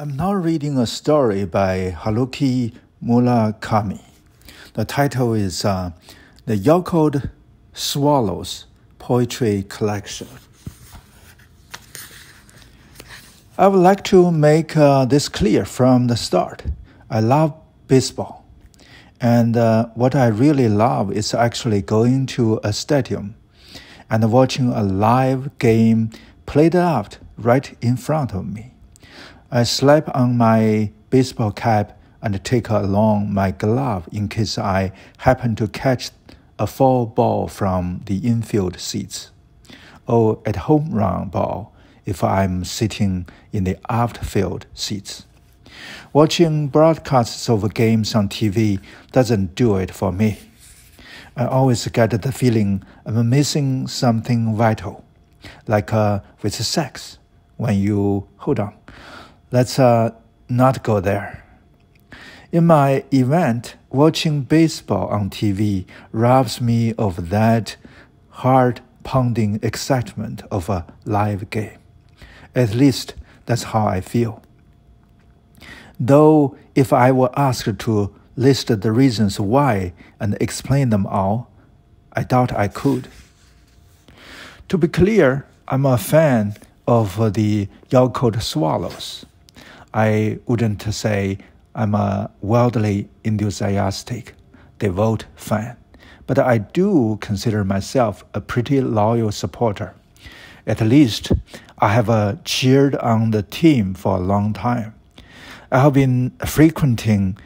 I'm now reading a story by Haruki Murakami. The title is The Yakult Swallows Poetry Collection. I would like to make this clear from the start. I love baseball. And what I really love is actually going to a stadium and watching a live game played out right in front of me. I slap on my baseball cap and take along my glove in case I happen to catch a foul ball from the infield seats, or a home run ball if I'm sitting in the outfield seats. Watching broadcasts of games on TV doesn't do it for me. I always get the feeling I'm missing something vital, like with sex, when you hold on. Let's not go there. In my event, watching baseball on TV robs me of that heart-pounding excitement of a live game. At least that's how I feel. Though if I were asked to list the reasons why and explain them all, I doubt I could. To be clear, I'm a fan of the Yakult Swallows. I wouldn't say I'm a wildly enthusiastic, devout fan, but I do consider myself a pretty loyal supporter. At least, I have cheered on the team for a long time. I have been frequenting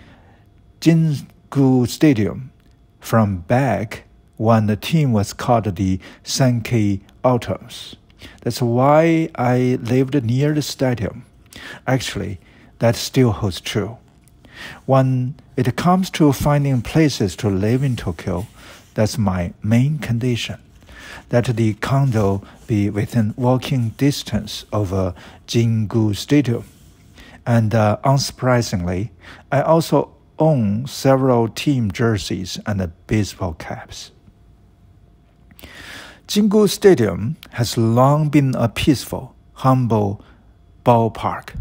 Jingu Stadium from back when the team was called the Sankei Autumns. That's why I lived near the stadium. Actually, that still holds true. When it comes to finding places to live in Tokyo, that's my main condition, that the condo be within walking distance of Jingu Stadium. And unsurprisingly, I also own several team jerseys and baseball caps. Jingu Stadium has long been a peaceful, humble ballpark,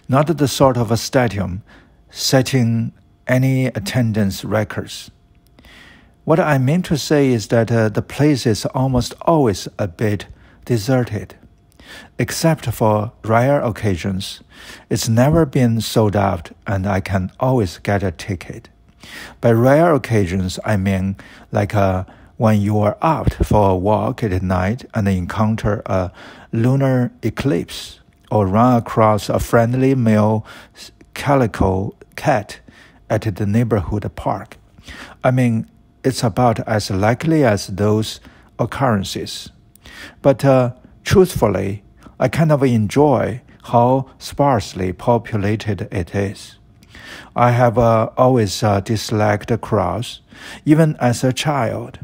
not the sort of a stadium setting any attendance records. What I mean to say is that the place is almost always a bit deserted. Except for rare occasions, it's never been sold out and I can always get a ticket. By rare occasions, I mean like when you are out for a walk at night and encounter a lunar eclipse, or run across a friendly male calico cat at the neighborhood park. I mean, it's about as likely as those occurrences. But truthfully, I kind of enjoy how sparsely populated it is. I have always disliked crowds, even as a child.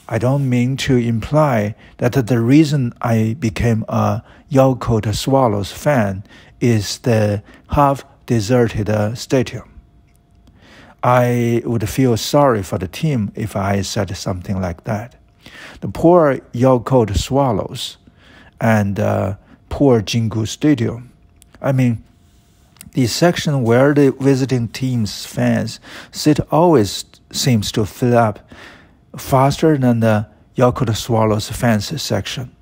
I don't mean to imply that the reason I became a Yakult Swallows fan is the half-deserted stadium. I would feel sorry for the team if I said something like that. The poor Yakult Swallows and poor Jingu Stadium. I mean, the section where the visiting team's fans sit always seems to fill up faster than the Yakult Swallows fans section.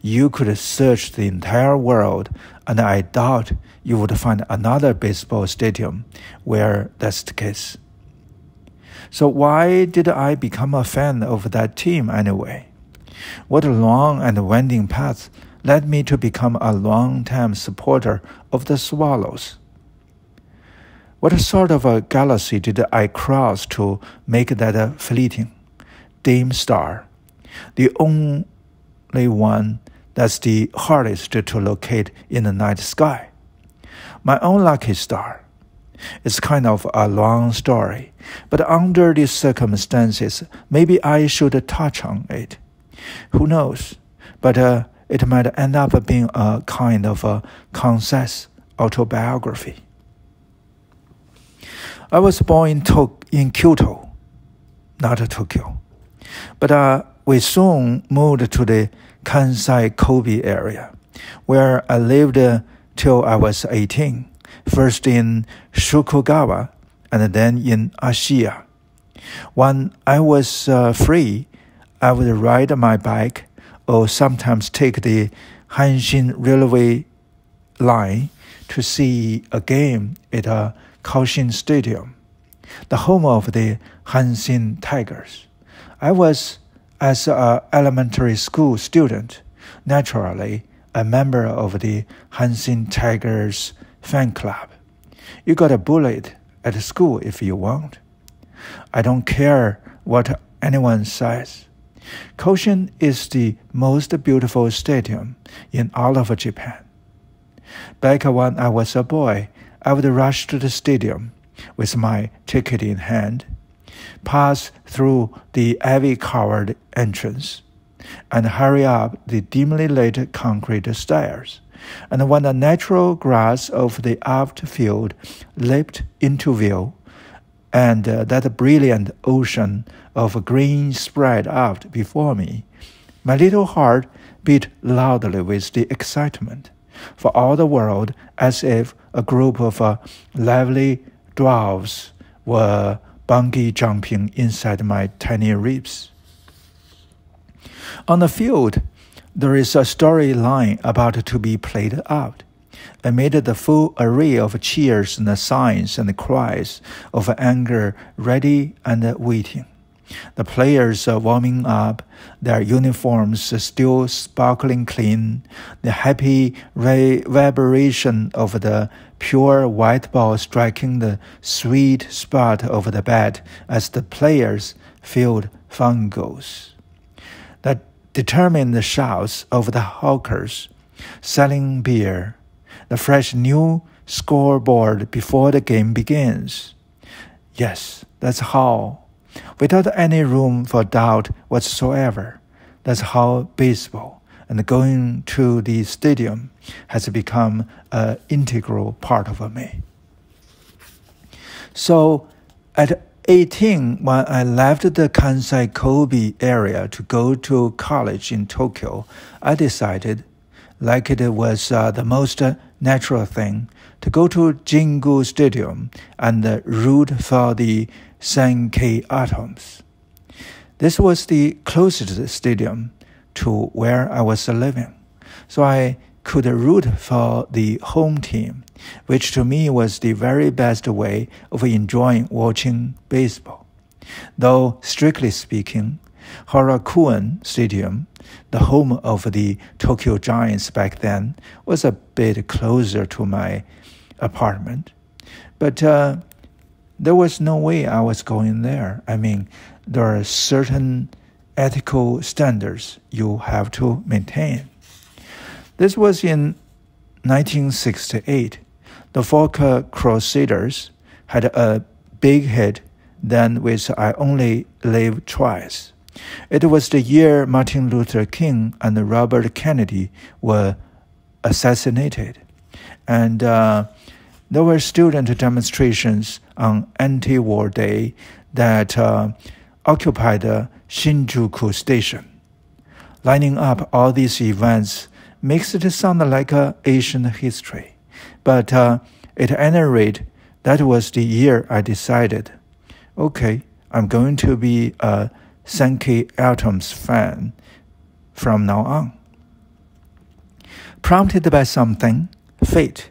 You could search the entire world, and I doubt you would find another baseball stadium where that's the case. So why did I become a fan of that team anyway? What long and winding path led me to become a long-time supporter of the Swallows? What sort of a galaxy did I cross to make that fleeting, dim star, the only one that's the hardest to locate in the night sky? My own lucky star. It's kind of a long story, but under these circumstances, maybe I should touch on it. Who knows? But it might end up being a kind of a concise autobiography. I was born in Kyoto, not Tokyo. But we soon moved to the Kansai Kobe area, where I lived till I was 18, first in Shukugawa and then in Ashiya. When I was free, I would ride my bike or sometimes take the Hanshin Railway line to see a game at Kaohsiung Stadium, the home of the Hanshin Tigers. I was, as an elementary school student, naturally a member of the Hanshin Tigers fan club. You got bullied at school if you want. I don't care what anyone says. Kaohsiung is the most beautiful stadium in all of Japan. Back when I was a boy, I would rush to the stadium with my ticket in hand, pass through the ivy-covered entrance, and hurry up the dimly lit concrete stairs. And when the natural grass of the outfield leaped into view, and that brilliant ocean of green spread out before me, my little heart beat loudly with the excitement, for all the world as if a group of lively dwarfs were bungee jumping inside my tiny ribs. On the field, there is a storyline about to be played out. Amid the full array of cheers and signs and cries of anger ready and waiting, the players are warming up, their uniforms still sparkling clean, the happy reverberation of the pure white ball striking the sweet spot of the bat as the players field fun goals. The determined shouts of the hawkers selling beer, the fresh new scoreboard before the game begins. Yes, that's how, without any room for doubt whatsoever, that's how baseball and going to the stadium has become an integral part of me. So at 18, when I left the Kansai Kobe area to go to college in Tokyo, I decided, like it was the most natural thing, to go to Jingu Stadium and root for the Sankei Atoms. This was the closest stadium to where I was living, so I could root for the home team, which to me was the very best way of enjoying watching baseball. Though, strictly speaking, Horakuen Stadium, the home of the Tokyo Giants back then, was a bit closer to my apartment. But there was no way I was going there. I mean, there are certain ethical standards you have to maintain. This was in 1968. The Folk Crusaders had a big hit then with I Only Live Twice. It was the year Martin Luther King and Robert Kennedy were assassinated. And there were student demonstrations on anti-war day that occupied Shinjuku Station. Lining up all these events makes it sound like Asian history. But at any rate, that was the year I decided, okay, I'm going to be a Sankei Atoms fan from now on. Prompted by something, fate,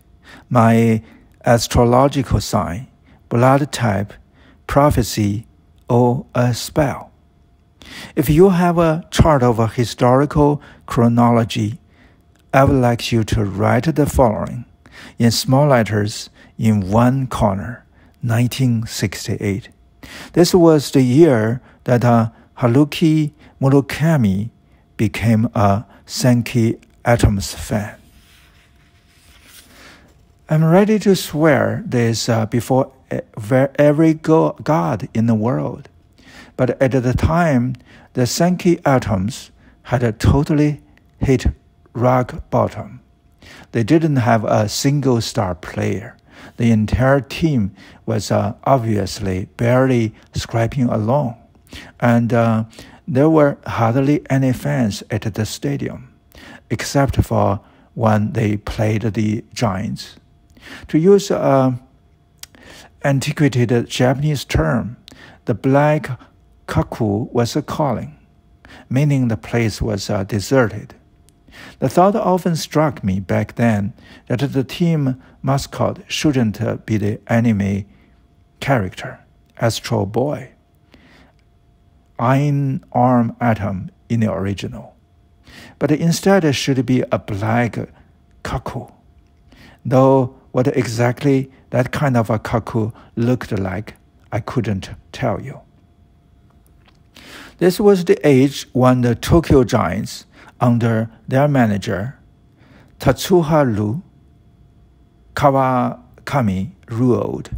my astrological sign, blood type, prophecy, or a spell. If you have a chart of a historical chronology, I would like you to write the following in small letters in one corner, 1968. This was the year that Haruki Murakami became a Sankei Atoms fan. I'm ready to swear this before every god in the world. But at the time, the Sankei Atoms had totally hit rock bottom. They didn't have a single star player. The entire team was obviously barely scraping along. And there were hardly any fans at the stadium, except for when they played the Giants. To use an antiquated Japanese term, the black cuckoo was calling, meaning the place was deserted. The thought often struck me back then that the team mascot shouldn't be the anime character, Astro Boy, Iron Arm Atom in the original, but instead it should be a black cuckoo. Though what exactly that kind of a cuckoo looked like, I couldn't tell you. This was the age when the Tokyo Giants, under their manager, Tatsuharu Kawakami, ruled.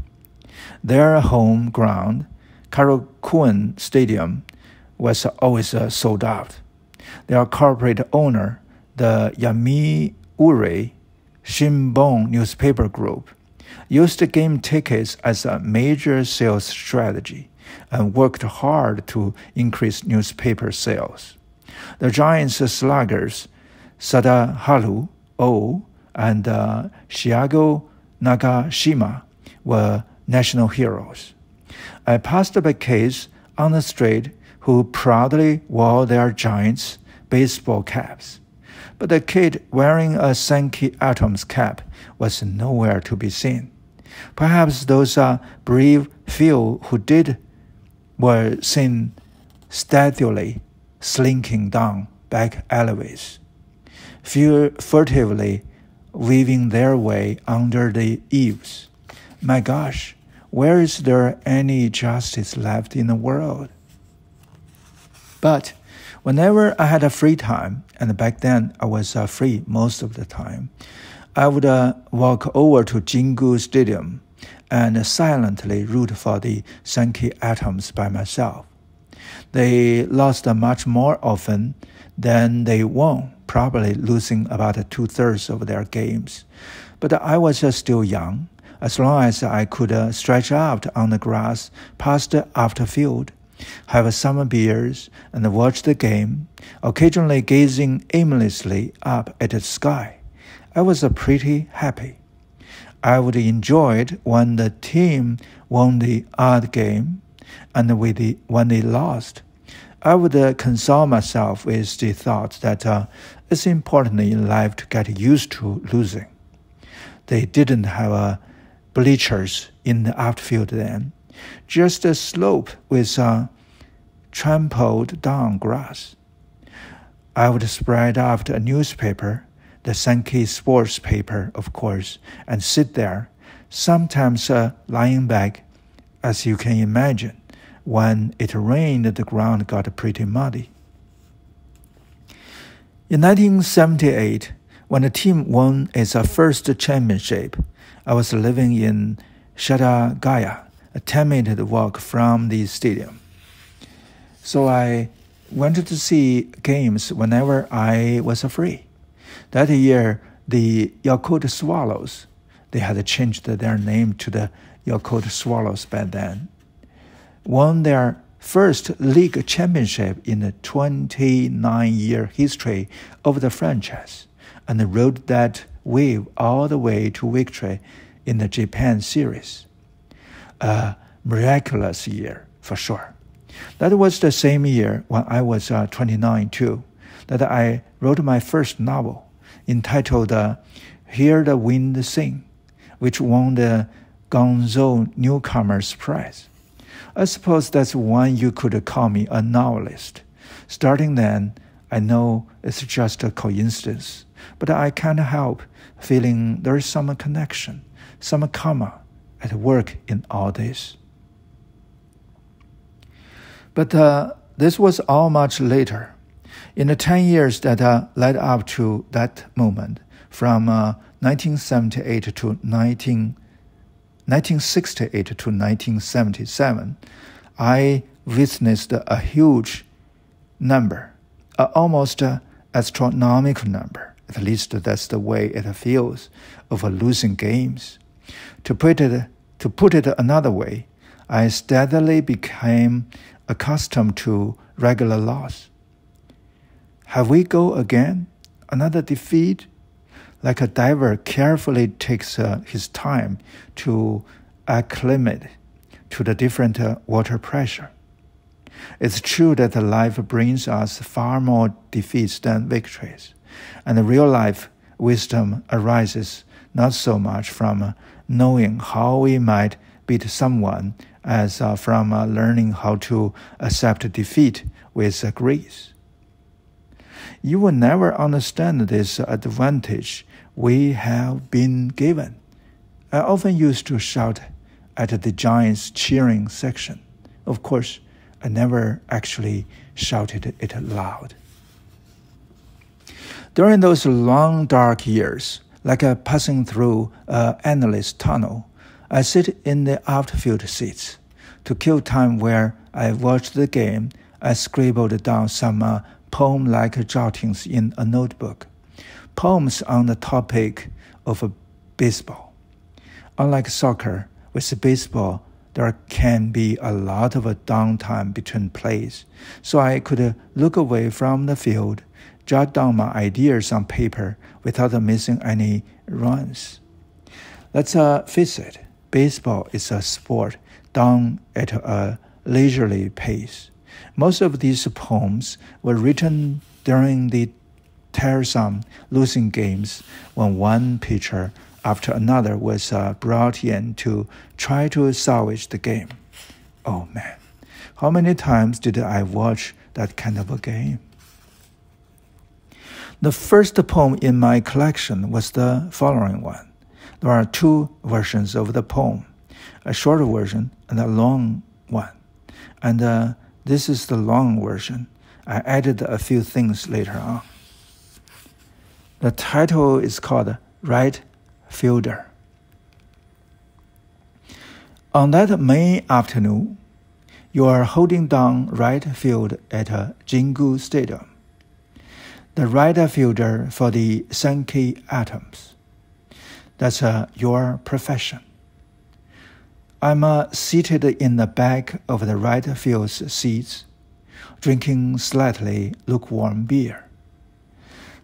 Their home ground, Karakuen Stadium, was always sold out. Their corporate owner, the Yomiuri Shimbun newspaper group, used game tickets as a major sales strategy and worked hard to increase newspaper sales. The Giants sluggers, Sadaharu Oh and Shiago Nagashima, were national heroes. I passed by kids on the street who proudly wore their Giants baseball caps, but the kid wearing a Sankey Atoms cap was nowhere to be seen. Perhaps those brave few who did were seen stealthily slinking down back alleyways, furtively weaving their way under the eaves. My gosh, where is there any justice left in the world? But whenever I had a free time, and back then I was free most of the time, I would walk over to Jingu Stadium and silently root for the Sankey Atoms by myself. They lost much more often than they won, probably losing about 2/3 of their games. But I was still young. As long as I could stretch out on the grass past the outfield, have some beers, and watch the game, occasionally gazing aimlessly up at the sky, I was pretty happy. I would enjoy it when the team won the odd game, and when they lost, I would console myself with the thought that it's important in life to get used to losing. They didn't have bleachers in the outfield then, just a slope with trampled down grass. I would spread out a newspaper, the Sankey sports paper, of course, and sit there, sometimes lying back, as you can imagine. When it rained, the ground got pretty muddy. In 1978, when the team won its first championship, I was living in Shadagaya, a 10-minute walk from the stadium. So I wanted to see games whenever I was free. That year, the Yakult Swallows, they had changed their name to the Yakult Swallows by then, won their first league championship in the 29-year history of the franchise, and rode that wave all the way to victory in the Japan series. A miraculous year, for sure. That was the same year when I was 29 too, that I wrote my first novel, entitled Hear the Wind Sing, which won the Gonzo Newcomers Prize. I suppose that's when you could call me a novelist. Starting then, I know it's just a coincidence, but I can't help feeling there is some connection, some karma at work in all this. But this was all much later. In the 10 years that led up to that moment, from 1968 to 1968 to 1977, I witnessed a huge number, almost astronomical number, at least that's the way it feels, of losing games. To put it another way, I steadily became accustomed to regular loss. Have we go again? Another defeat? like a diver carefully takes his time to acclimate to the different water pressure. It's true that life brings us far more defeats than victories, and real life wisdom arises not so much from knowing how we might beat someone as from learning how to accept defeat with grace. You will never understand this advantage we have been given. I often used to shout at the Giants cheering section. Of course, I never actually shouted it loud. During those long dark years, like passing through an endless tunnel, I sit in the outfield seats. To kill time where I watched the game, I scribbled down some poem-like jottings in a notebook, poems on the topic of baseball. Unlike soccer, with baseball, there can be a lot of downtime between plays, so I could look away from the field, jot down my ideas on paper without missing any runs. Let's face it, baseball is a sport done at a leisurely pace. Most of these poems were written during the tiresome losing games when one pitcher after another was brought in to try to salvage the game. Oh man, how many times did I watch that kind of a game? The first poem in my collection was the following one. There are two versions of the poem, a short version and a long one. And this is the long version. I added a few things later on. The title is called Right Fielder. On that May afternoon, you are holding down right field at Jingu Stadium, the right fielder for the Sankey Atoms. That's your profession. I'm seated in the back of the right field seats, drinking slightly lukewarm beer.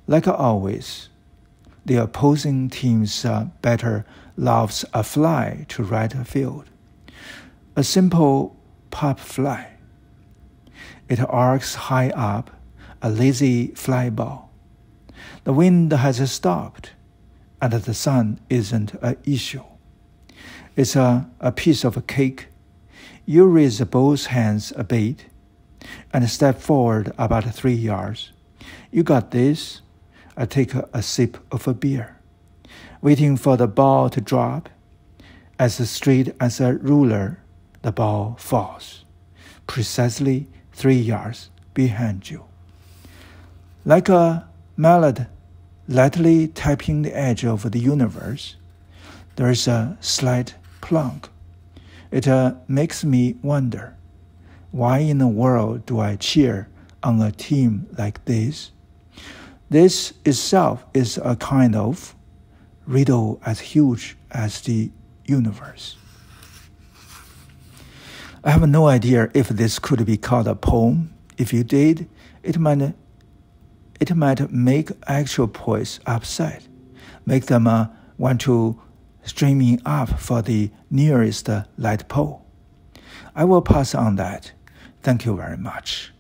Like always, the opposing team's batter lofts a fly to right field, a simple pop fly. It arcs high up, a lazy fly ball. The wind has stopped, and the sun isn't an issue. It's a piece of cake. You raise both hands a bit and step forward about 3 yards. You got this. I take a sip of a beer, waiting for the ball to drop. As straight as a ruler, the ball falls, precisely 3 yards behind you. Like a mallet lightly tapping the edge of the universe, there is a slight plunk. It makes me wonder, why in the world do I cheer on a team like this? This itself is a kind of riddle as huge as the universe. I have no idea if this could be called a poem. If you did, it might make actual poets upset, make them want to streaming up for the nearest light pole. I will pass on that. Thank you very much.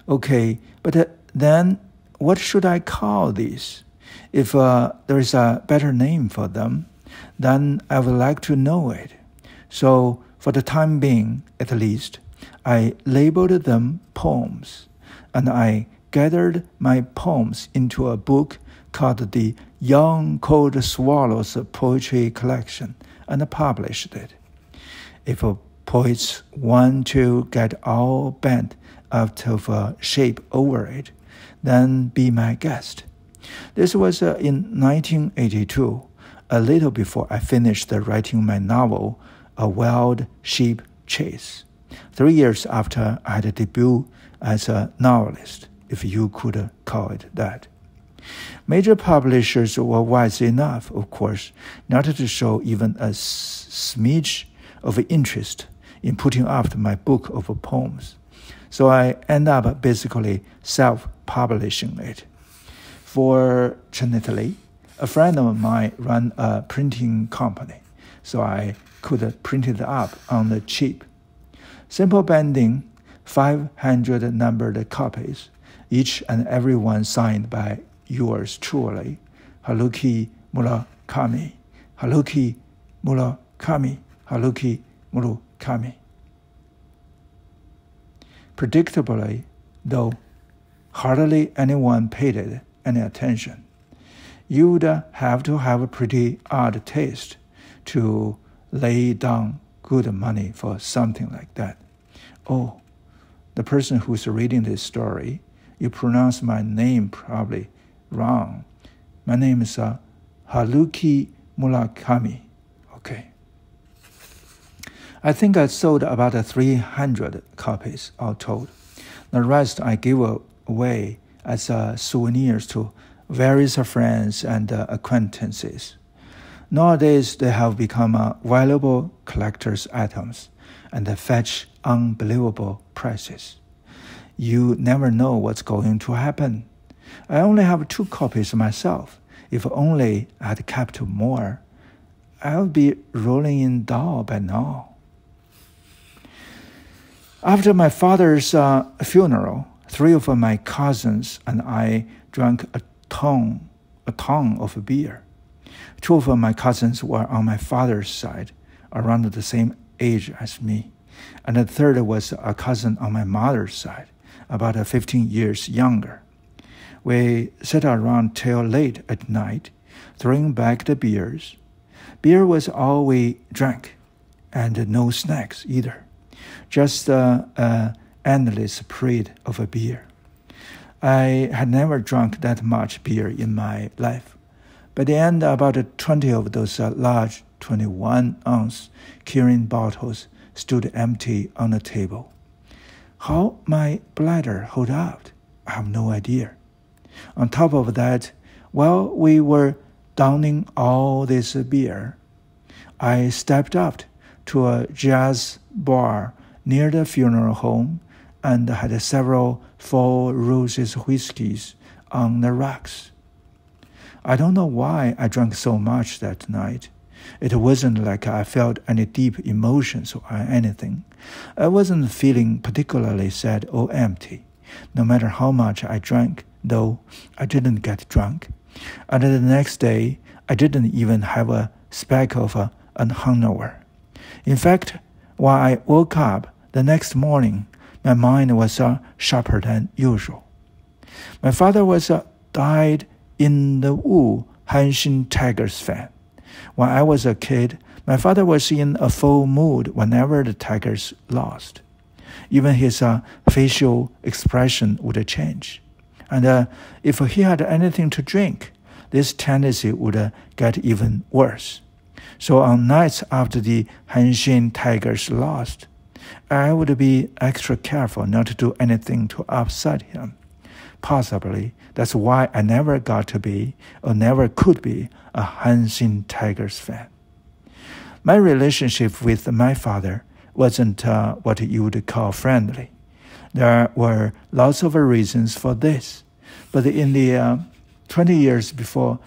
Okay, but then what should I call these? If there is a better name for them, then I would like to know it. So for the time being, at least, I labeled them poems, and I gathered my poems into a book called the Young Cold Swallows Poetry Collection and published it. If poets want to get all bent out of shape over it, then be my guest. This was in 1982, a little before I finished writing my novel, A Wild Sheep Chase, 3 years after I had debuted as a novelist, if you could call it that. Major publishers were wise enough, of course, not to show even a smidge of interest in putting out my book of poems. So I end up basically self-publishing it. Fortunately, A friend of mine ran a printing company, so I could print it up on the cheap. Simple binding, 500 numbered copies, each and every one signed by yours truly, Haruki Murakami. Haruki Murakami. Haruki Murakami. Predictably, though hardly anyone paid it any attention, you'd have to have a pretty odd taste to lay down good money for something like that. Oh, the person who's reading this story, you pronounce my name probably wrong. My name is Haruki Murakami. Okay. I think I sold about 300 copies all told. The rest I gave away as souvenirs to various friends and acquaintances. Nowadays, they have become valuable collector's items and fetch unbelievable prices. You never know what's going to happen. I only have 2 copies myself. If only I had kept more, I would be rolling in dough by now. After my father's funeral, 3 of my cousins and I drank a ton of beer. 2 of my cousins were on my father's side, around the same age as me, and the third was a cousin on my mother's side, about 15 years younger. We sat around till late at night, throwing back the beers. Beer was all we drank, and no snacks either. Just an endless parade of a beer. I had never drunk that much beer in my life. By the end, about 20 of those large 21-ounce Kirin bottles stood empty on the table. How my bladder held out, I have no idea. On top of that, while we were downing all this beer, I stepped up to a jazz bar near the funeral home and had several Four Roses whiskeys on the rocks. I don't know why I drank so much that night. It wasn't like I felt any deep emotions or anything. I wasn't feeling particularly sad or empty. No matter how much I drank, though, I didn't get drunk. And the next day, I didn't even have a speck of a hangover. In fact, when I woke up the next morning, my mind was sharper than usual. My father was a dyed-in-the-wool Hanshin Tigers fan. When I was a kid, my father was in a full mood whenever the Tigers lost. Even his facial expression would change. And if he had anything to drink, this tendency would get even worse. So on nights after the Hanshin Tigers lost, I would be extra careful not to do anything to upset him. Possibly that's why I never got to be or never could be a Hanshin Tigers fan. My relationship with my father wasn't what you would call friendly. There were lots of reasons for this, but in the 20 years before,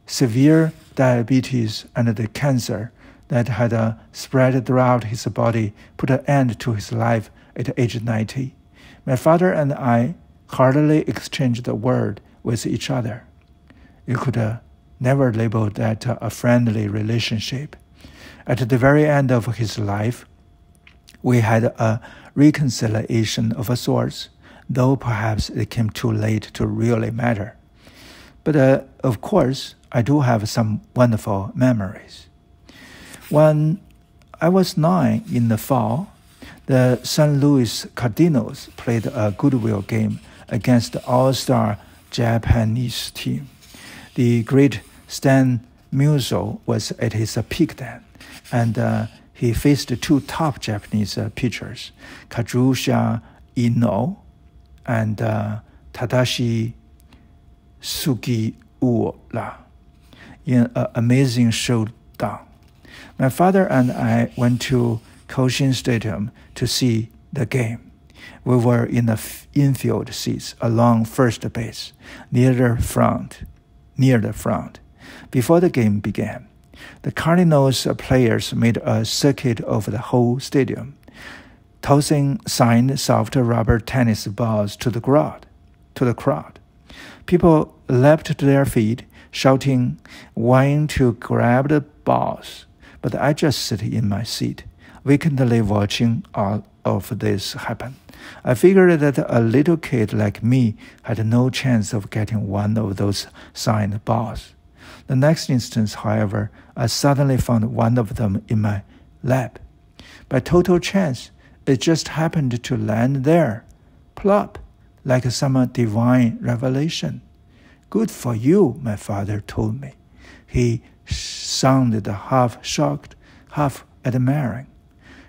severe diabetes and the cancer that had spread throughout his body put an end to his life at age 90. My father and I hardly exchanged a word with each other. You could never label that a friendly relationship. At the very end of his life, we had a reconciliation of sorts, though perhaps it came too late to really matter. But of course, I do have some wonderful memories. When I was 9 in the fall, the St. Louis Cardinals played a goodwill game against the all-star Japanese team. The great Stan Musial was at his peak then, and he faced 2 top Japanese pitchers, Kazuya Ino and Tadashi Sugiura, in an amazing showdown. My father and I went to Koshin Stadium to see the game. We were in the infield seats along first base, near the front. Before the game began, the Cardinals players made a circuit over the whole stadium, tossing signed soft rubber tennis balls to the crowd. People leapt to their feet, shouting, wanting to grab the balls, but I just sat in my seat, vacantly watching all of this happen. I figured that a little kid like me had no chance of getting one of those signed balls. The next instant, however, I suddenly found one of them in my lap. By total chance, it just happened to land there, plop, like some divine revelation. Good for you, my father told me. He sounded half shocked, half admiring.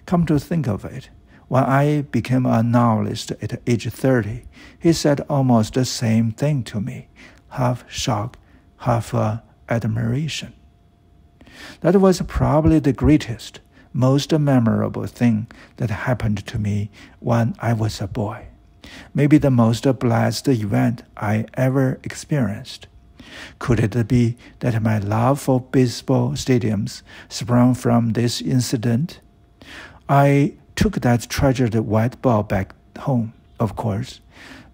Come to think of it, when I became a novelist at age 30, he said almost the same thing to me, half shock, half admiration. That was probably the greatest, most memorable thing that happened to me when I was a boy. Maybe the most blessed event I ever experienced. Could it be that my love for baseball stadiums sprung from this incident? I took that treasured white ball back home, of course,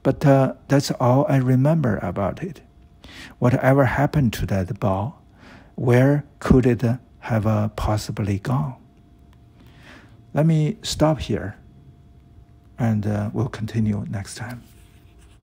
but that's all I remember about it. Whatever happened to that ball? Where could it have possibly gone? Let me stop here, and we'll continue next time.